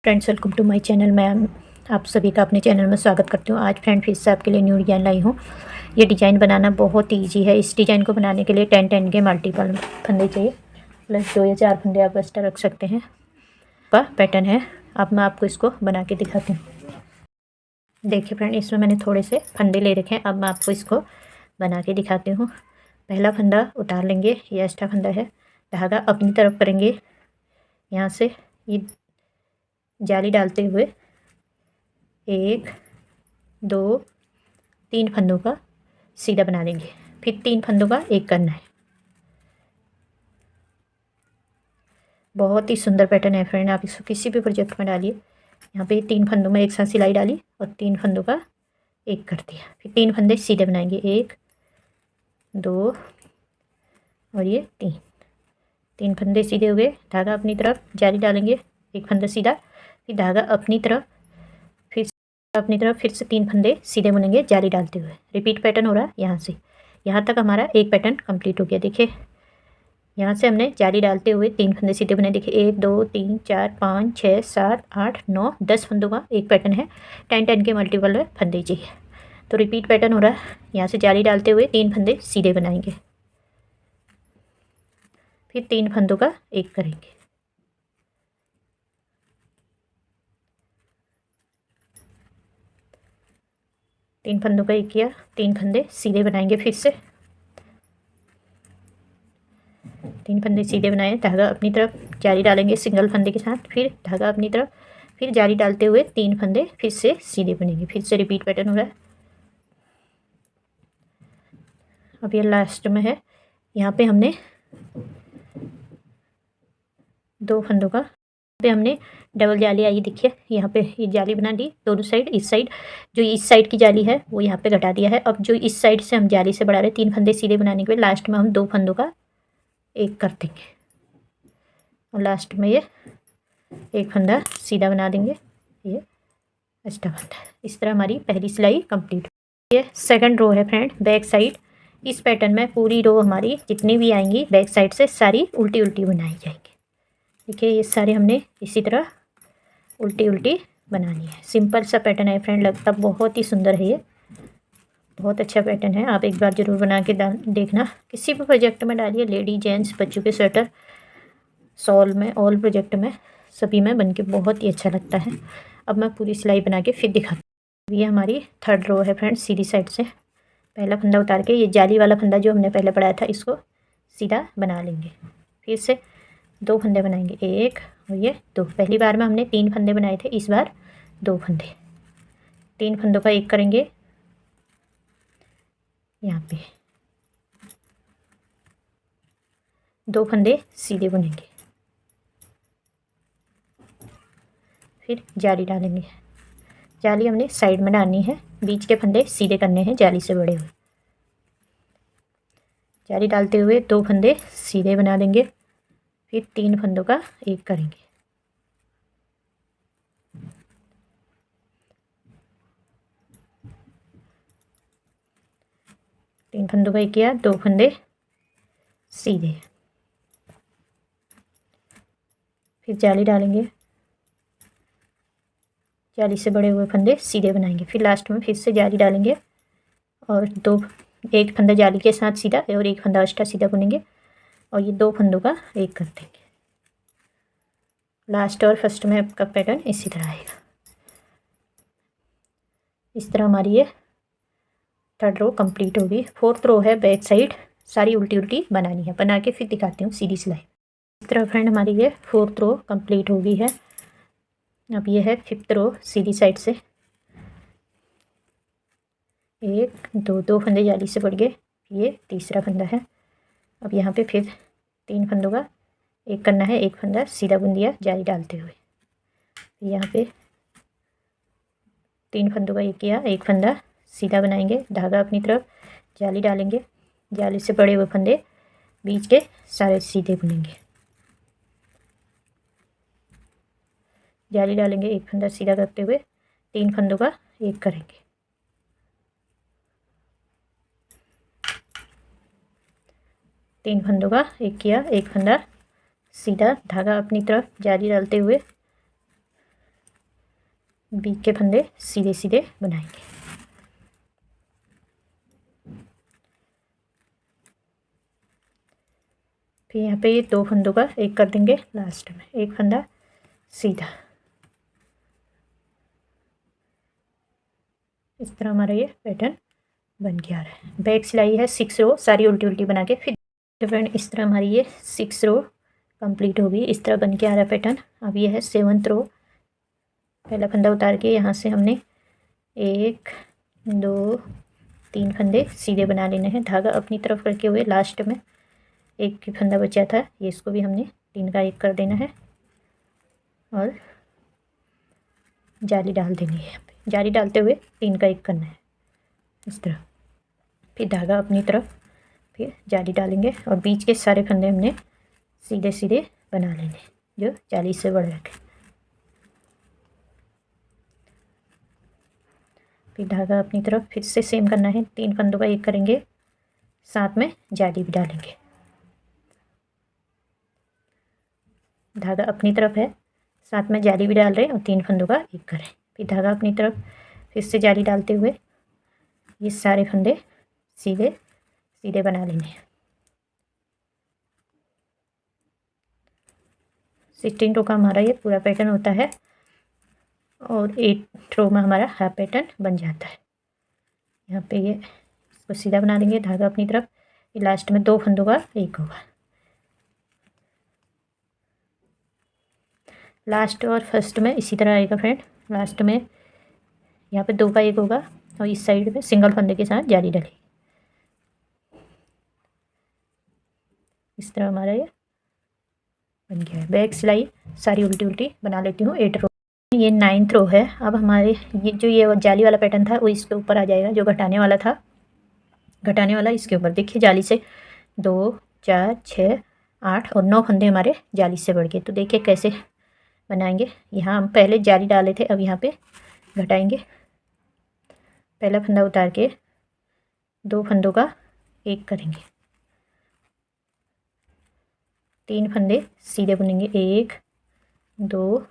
Friends, welcome to my channel. मैं आप सभी का अपने चैनल में स्वागत करती हूँ। आज फ्रेंड फिर से आपके लिए न्यू डिज़ाइन लाई हूँ। ये डिज़ाइन बनाना बहुत ईजी है। इस डिज़ाइन को बनाने के लिए 10 के मल्टीपल फंदे चाहिए, प्लस 2 या 4 फंदे आप एक्स्ट्रा रख सकते हैं। का पैटर्न है। अब मैं आपको इसको बना के दिखाती हूँ। देखिए फ्रेंड, इसमें मैंने थोड़े से फंदे ले रखे हैं। अब मैं आपको इसको बना के दिखाती हूँ। पहला फंदा उतार लेंगे, ये एक्स्ट्रा फंदा है। धागा अपनी तरफ करेंगे, यहाँ से ये जाली डालते हुए 1 2 3 फंदों का सीधा बना देंगे। फिर 3 फंदों का एक करना है। बहुत ही सुंदर पैटर्न है फ्रेंड, आप इसको किसी भी प्रोजेक्ट में डालिए। यहाँ पे 3 फंदों में एक साथ सिलाई डाली और 3 फंदों का एक कर दिया। फिर 3 फंदे सीधे बनाएंगे, 1 2 और ये 3 फंदे सीधे हो गए। धागा अपनी तरफ, जाली डालेंगे, एक फंदा सीधा, फिर धागा अपनी तरफ, फिर से 3 फंदे सीधे बुनेंगे जाली डालते हुए। रिपीट पैटर्न हो रहा है यहाँ से यहाँ तक। हमारा एक पैटर्न कंप्लीट हो गया। देखिए, यहाँ से हमने जाली डालते हुए 3 फंदे सीधे बुने। देखिए 1 2 3 4 5 6 7 8 9 10 फंदों का एक पैटर्न है। 10 के मल्टीपल में फंदे चाहिए। तो रिपीट पैटर्न हो रहा है। यहाँ से जाली डालते हुए 3 फंदे सीधे बनाएंगे, फिर 3 फंदों का एक करेंगे। तीन फंदों का एक किया, 3 फंदे सीधे बनाएंगे। फिर से 3 फंदे सीधे बनाए, धागा अपनी तरफ, जाली डालेंगे सिंगल फंदे के साथ, फिर धागा अपनी तरफ, फिर जाली डालते हुए 3 फंदे फिर से सीधे बुनेंगे। फिर से रिपीट पैटर्न हो रहा है। अब ये लास्ट में है। यहाँ पे हमने 2 फंदों का पे हमने डबल जाली आई, देखिए यहाँ पे ये जाली बना दी दोनों साइड। इस साइड जो इस साइड की जाली है वो यहाँ पे घटा दिया है। अब जो इस साइड से हम जाली से बढ़ा रहे हैं, 3 फंदे सीधे बनाने के बाद लास्ट में हम 2 फंदों का एक कर देंगे और लास्ट में ये एक फंदा सीधा बना देंगे। ये एक्स्ट्रा फंदा। इस तरह हमारी पहली सिलाई कंप्लीट। ये सेकंड रो है फ्रेंड, बैक साइड। इस पैटर्न में पूरी रो हमारी जितनी भी आएंगी बैक साइड से सारी उल्टी उल्टी बनाई जाएंगी। देखिए ये सारे हमने इसी तरह उल्टी उल्टी बनानी है। सिंपल सा पैटर्न है फ्रेंड, लगता बहुत ही सुंदर है। ये बहुत अच्छा पैटर्न है, आप एक बार ज़रूर बना के देखना। किसी भी प्रोजेक्ट में डालिए, लेडी जेंट्स बच्चों के स्वेटर, शॉल में, ऑल प्रोजेक्ट में, सभी में बनके बहुत ही अच्छा लगता है। अब मैं पूरी सिलाई बना के फिर दिखाती हूँ। ये हमारी थर्ड रो है फ्रेंड। सीधी साइड से पहला फंदा उतार के ये जाली वाला फंदा जो हमने पहले पढ़ाया था इसको सीधा बना लेंगे। फिर से 2 फंदे बनाएंगे, 1 और ये 2। पहली बार में हमने 3 फंदे बनाए थे, इस बार 2 फंदे। 3 फंदों का एक करेंगे यहाँ पे, 2 फंदे सीधे बुनेंगे, फिर जाली डालेंगे। जाली हमने साइड में डालनी है, बीच के फंदे सीधे करने हैं जाली से बड़े हुए। जाली डालते हुए 2 फंदे सीधे बना देंगे, फिर 3 फंदों का एक करेंगे। तीन फंदों का एक किया, 2 फंदे सीधे, फिर जाली डालेंगे, जाली से बड़े हुए फंदे सीधे बनाएंगे। फिर लास्ट में फिर से जाली डालेंगे और एक फंदा जाली के साथ सीधा और एक फंदा एक्स्ट्रा सीधा बुनेंगे और ये 2 फंदों का एक कर देंगे। लास्ट और फर्स्ट में आपका पैटर्न इसी तरह आएगा। इस तरह हमारी ये थर्ड रो कंप्लीट होगी। फोर्थ रो है बैक साइड, सारी उल्टी उल्टी बनानी है। बना के फिर दिखाती हूँ सीधी सिलाई। इस तरह फ्रेंड हमारी ये फोर्थ रो कंप्लीट हो गई है। अब ये है फिफ्थ रो। सीधी साइड से 1 2 फंदे जाली से बढ़ गए, ये तीसरा फंदा है। अब यहाँ पे फिर 3 फंदों का एक करना है, एक फंदा सीधा बुन दिया जाली डालते हुए। यहाँ पे 3 फंदों का एक किया, एक फंदा सीधा बनाएंगे, धागा अपनी तरफ, जाली डालेंगे, जाली से बड़े हुए फंदे बीच के सारे सीधे बुनेंगे। जाली डालेंगे, एक फंदा सीधा करते हुए 3 फंदों का एक करेंगे। तीन फंदों का एक किया, एक फंदा सीधा, धागा अपनी तरफ, जाली डालते हुए बीच के फंदे सीधे सीधे बनाएंगे। फिर यहाँ पे ये 2 फंदों का एक कर देंगे लास्ट में, एक फंदा सीधा। इस तरह हमारा ये पैटर्न बन के आ रहा है। बैक सिलाई है 6 रो, सारी उल्टी उल्टी बना के। फिर फ्रेंड इस तरह हमारी ये 6 रो कंप्लीट होगी। इस तरह बन के आ रहा है पैटर्न। अब ये है 7th रो। पहला फंदा उतार के यहाँ से हमने 1 2 3 फंदे सीधे बना लेने हैं। धागा अपनी तरफ करके हुए लास्ट में एक फंदा बचा था, ये इसको भी हमने 3 का एक कर देना है और जाली डाल देनी है। यहाँ पे जाली डालते हुए 3 का एक करना है इस तरह। फिर धागा अपनी तरफ, फिर जाली डालेंगे और बीच के सारे फंदे हमने सीधे सीधे बना लेने जो जाली से बढ़ रखे। फिर धागा अपनी तरफ फिर से सेम करना है, 3 फंदों का एक करेंगे, साथ में जाली भी डालेंगे। धागा अपनी तरफ है, साथ में जाली भी डाल रहे हैं और 3 फंदों का एक करें। फिर धागा अपनी तरफ फिर से जाली डालते हुए ये सारे फंदे सीधे सीधे बना लेने हैं। 16 रो का हमारा ये पूरा पैटर्न होता है और 8 रो में हमारा हाफ पैटर्न बन जाता है। यहाँ पे ये इसको सीधा बना देंगे, धागा अपनी तरफ, लास्ट में 2 फंदों का एक होगा। लास्ट और फर्स्ट में इसी तरह आएगा फ्रेंड। लास्ट में यहाँ पे 2 का एक होगा और इस साइड में सिंगल फंदे के साथ जाली डलेगी। इस तरह हमारा ये बन गया है। बैक सिलाई सारी उल्टी उल्टी बना लेती हूँ। 8 रो, ये 9th रो है। अब हमारे ये जाली वाला पैटर्न था वो इसके ऊपर आ जाएगा, जो घटाने वाला था, घटाने वाला इसके ऊपर। देखिए जाली से 2 4 6 8 और 9 फंदे हमारे जाली से बढ़ गए। तो देखिए कैसे बनाएंगे। यहाँ हम पहले जाली डाले थे, अब यहाँ पे घटाएंगे। पहला फंदा उतार के 2 फंदों का एक करेंगे, 3 फंदे सीधे बुनेंगे, 1 2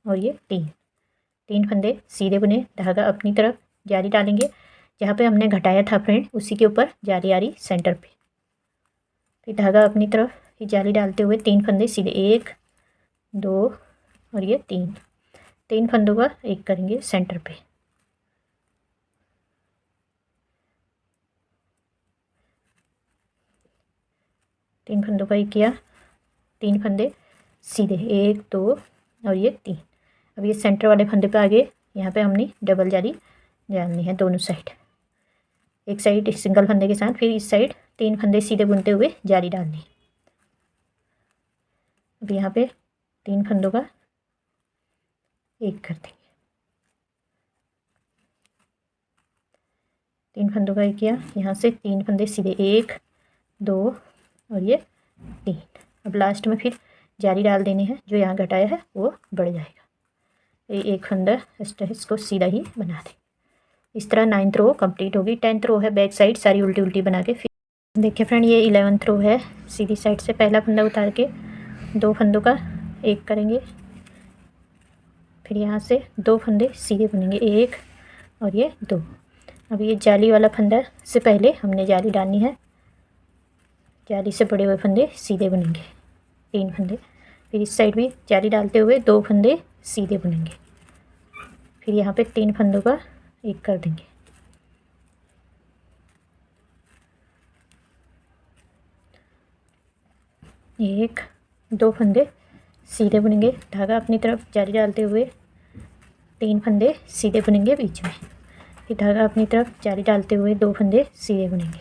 और ये 3 फंदे सीधे बुने। धागा अपनी तरफ, जाली डालेंगे, जहाँ पे हमने घटाया था फ्रेंड उसी के ऊपर जाली आ रही सेंटर पे। फिर धागा अपनी तरफ ही जाली डालते हुए 3 फंदे सीधे, 1 2 और ये 3 फंदों का एक करेंगे सेंटर पे। तीन फंदों का एक किया, 3 फंदे सीधे, 1 2 और ये 3। अब ये सेंटर वाले फंदे पे आगे यहाँ पे हमने डबल जाली डालनी है दोनों साइड। एक साइड सिंगल फंदे के साथ, फिर इस साइड 3 फंदे सीधे बुनते हुए जाली डालनी है। अब यहाँ पे 3 फंदों का एक कर देंगे, 3 फंदों का एक किया, यहाँ से 3 फंदे सीधे, 1 2 और ये 3। अब लास्ट में फिर जाली डाल देनी है, जो यहाँ घटाया है वो बढ़ जाएगा। ये एक फंदा इसको सीधा ही बना दें। इस तरह 9th रो कंप्लीट होगी। 10th रो है बैक साइड सारी उल्टी उल्टी बना के। फिर देखिए फ्रेंड ये 11th रो है। सीधी साइड से पहला फंदा उतार के 2 फंदों का एक करेंगे, फिर यहाँ से 2 फंदे सीधे बुनेंगे, 1 और ये 2। अब ये जाली वाला फंदा से पहले हमने जाली डालनी है, जाली से बड़े हुए फंदे सीधे बुनेंगे, 3 फंदे। फिर इस साइड भी जाली डालते हुए 2 फंदे सीधे बुनेंगे, फिर यहाँ पे 3 फंदों का एक कर देंगे। एक 2 फंदे सीधे बुनेंगे, धागा अपनी तरफ, जाली डालते हुए 3 फंदे सीधे बुनेंगे बीच में, फिर धागा अपनी तरफ, जाली डालते हुए 2 फंदे सीधे बुनेंगे,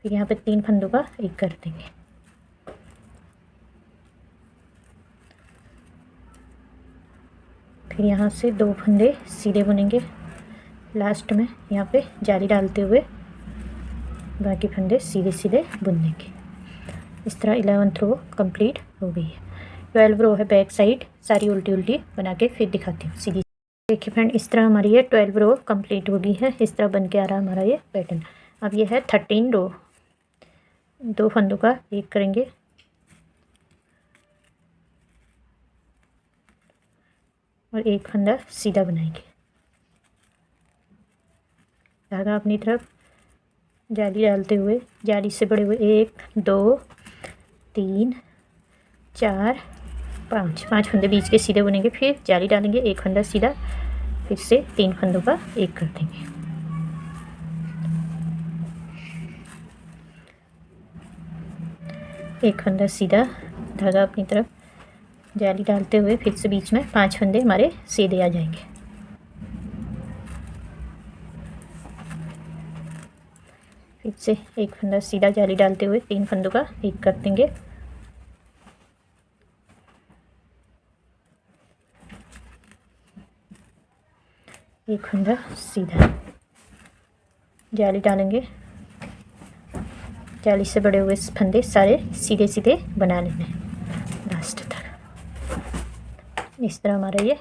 फिर यहाँ पे 3 फंदों का एक कर देंगे। फिर यहाँ से 2 फंदे सीधे बुनेंगे, लास्ट में यहाँ पे जाली डालते हुए बाकी फंदे सीधे सीधे बुन देंगे। इस तरह 11th रो कंप्लीट हो गई है। 12 रो है बैक साइड सारी उल्टी उल्टी बना के फिर दिखाती हूँ सीधी। देखिए फ्रेंड इस तरह हमारी ये 12 रो कंप्लीट हो गई है। इस तरह बन के आ रहा है हमारा ये पैटर्न। अब ये है 13 रो। 2 फंदों का एक करेंगे, और एक फंदा सीधा बनाएंगे। धागा अपनी तरफ जाली डालते हुए जाली से बड़े हुए 1 2 3 4 5 फंदे बीच के सीधे बुनेंगे, फिर जाली डालेंगे, एक फंदा सीधा, फिर से 3 फंदों का एक कर देंगे। एक फंदा सीधा, धागा अपनी तरफ जाली डालते हुए फिर से बीच में 5 फंदे हमारे सीधे आ जाएंगे। फिर से एक फंदा सीधा जाली डालते हुए 3 फंदों का एक कर देंगे। एक फंदा सीधा, जाली डालेंगे, जाली से बड़े हुए फंदे सारे सीधे सीधे बना लेने लास्ट तक। इस तरह हमारा ये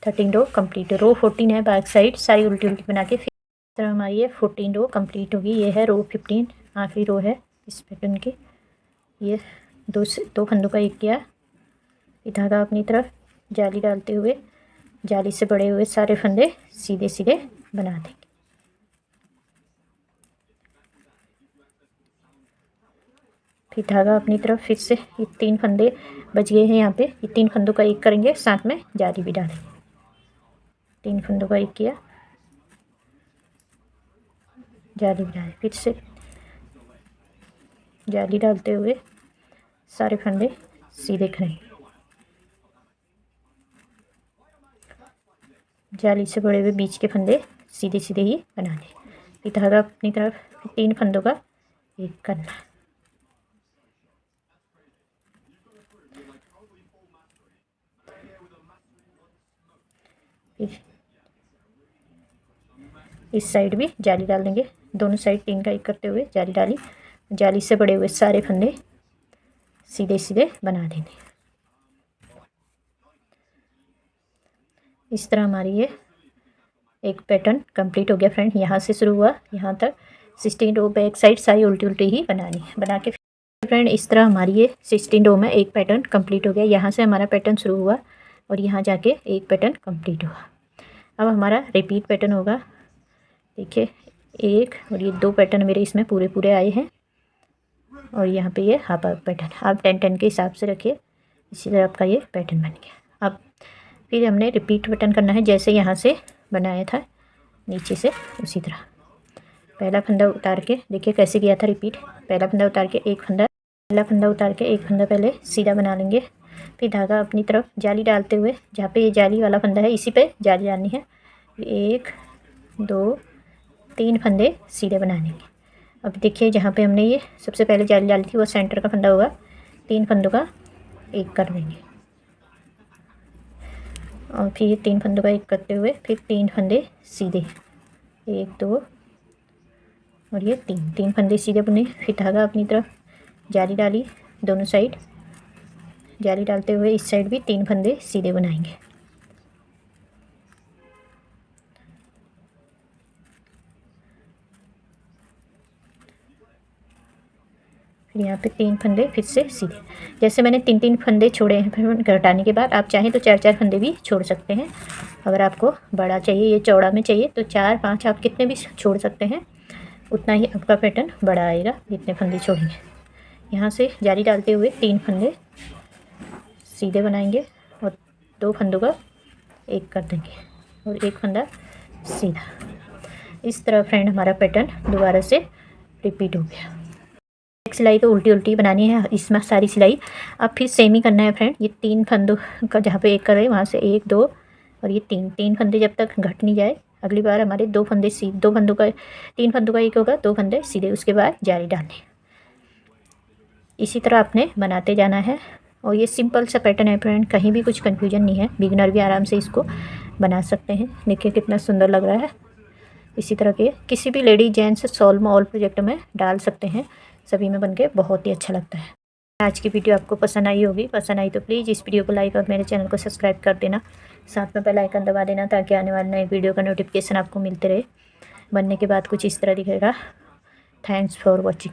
13 रो कंप्लीट है। रो 14 है बैक साइड, सारी उल्टी उल्टी बना के फिर इस तरह हमारी ये 14 रो कंप्लीट होगी। ये है रो 15, आखिरी रो है इस पैटर्न की। ये दो फंदों का एक किया, धागा अपनी तरफ जाली डालते हुए जाली से बड़े हुए सारे फंदे सीधे सीधे बना देंगे। फिर धागा अपनी तरफ फिर से ये 3 फंदे बच गए हैं यहाँ पे, ये 3 फंदों का एक करेंगे, साथ में जाली भी डालेंगे। 3 फंदों का एक किया, जाली भी डालें, फिर से जाली डालते हुए सारे फंदे सीधे करेंगे। जाली से बड़े हुए बीच के फंदे सीधे सीधे ही बना लें। फिर धागा अपनी तरफ 3 फंदों का एक करना। फिर इस साइड भी जाली डाल देंगे, दोनों साइड 3 का एक करते हुए जाली डाली, जाली से बड़े हुए सारे फंदे सीधे सीधे बना देंगे। इस तरह हमारी ये एक पैटर्न कंप्लीट हो गया फ्रेंड। यहाँ से शुरू हुआ यहाँ तक 16 रो बैक साइड सारी उल्टी उल्टी ही बनानी है। बना के फ्रेंड इस तरह हमारी ये 16 रो में एक पैटर्न कंप्लीट हो गया। यहाँ से हमारा पैटर्न शुरू हुआ और यहाँ जाके एक पैटर्न कंप्लीट हुआ। अब हमारा रिपीट पैटर्न होगा। देखिए एक और ये 2 पैटर्न मेरे इसमें पूरे पूरे आए हैं और यहाँ पे ये हाफ हाफ पैटर्न आप 10-10 के हिसाब से रखिए। इसी तरह आपका ये पैटर्न बन गया। अब फिर हमने रिपीट पैटर्न करना है, जैसे यहाँ से बनाया था नीचे से उसी तरह। पहला फंदा उतार के देखिए कैसे किया था रिपीट। पहला फंदा उतार के एक फंदा, पहला फंदा उतार के एक फंदा पहले सीधा बना लेंगे। फिर धागा अपनी तरफ जाली डालते हुए जहाँ पे ये जाली वाला फंदा है इसी पे जाली डालनी है। 1 2 3 फंदे सीधे बना लेंगे। अब देखिए जहाँ पे हमने ये सबसे पहले जाली डाली थी वो सेंटर का फंदा होगा, 3 फंदों का एक कर देंगे और फिर 3 फंदों का एक करते हुए फिर 3 फंदे सीधे, 1 2 और ये 3 फंदे सीधे बुने। फिर धागा अपनी तरफ जाली डाली, दोनों साइड जाली डालते हुए इस साइड भी 3 फंदे सीधे बनाएंगे। फिर यहाँ पे 3 फंदे फिर से सीधे। जैसे मैंने 3 फंदे छोड़े हैं फिर घटाने के बाद आप चाहें तो 4 फंदे भी छोड़ सकते हैं। अगर आपको बड़ा चाहिए, ये चौड़ा में चाहिए तो 4-5 आप कितने भी छोड़ सकते हैं, उतना ही आपका पैटर्न बड़ा आएगा जितने फंदे छोड़ेंगे। यहाँ से जाली डालते हुए 3 फंदे सीधे बनाएंगे और 2 फंदों का एक कर देंगे और एक फंदा सीधा। इस तरह फ्रेंड हमारा पैटर्न दोबारा से रिपीट हो गया। एक सिलाई तो उल्टी उल्टी बनानी है इसमें सारी सिलाई। अब फिर सेम ही करना है फ्रेंड। ये 3 फंदों का जहाँ पे एक कर रहे हैं वहाँ से 1 2 और ये 3 फंदे जब तक घट नहीं जाए। अगली बार हमारे 2 फंदे 2 फंदों का 3 फंदों का एक होगा, 2 फंदे सीधे, उसके बाद जाली डालनी। इसी तरह आपने बनाते जाना है और ये सिंपल सा पैटर्न है फ्रेंड, कहीं भी कुछ कन्फ्यूजन नहीं है, बिगिनर भी आराम से इसको बना सकते हैं। देखिए कितना सुंदर लग रहा है। इसी तरह के किसी भी लेडी जेंट्स शॉल में ऑल प्रोजेक्ट में डाल सकते हैं, सभी में बनके बहुत ही अच्छा लगता है। आज की वीडियो आपको पसंद आई होगी, पसंद आई तो प्लीज़ इस वीडियो को लाइक और मेरे चैनल को सब्सक्राइब कर देना, साथ में बेल आइकन दबा देना ताकि आने वाले नए वीडियो का नोटिफिकेशन आपको मिलते रहे। बनने के बाद कुछ इस तरह दिखेगा। Thanks for watching.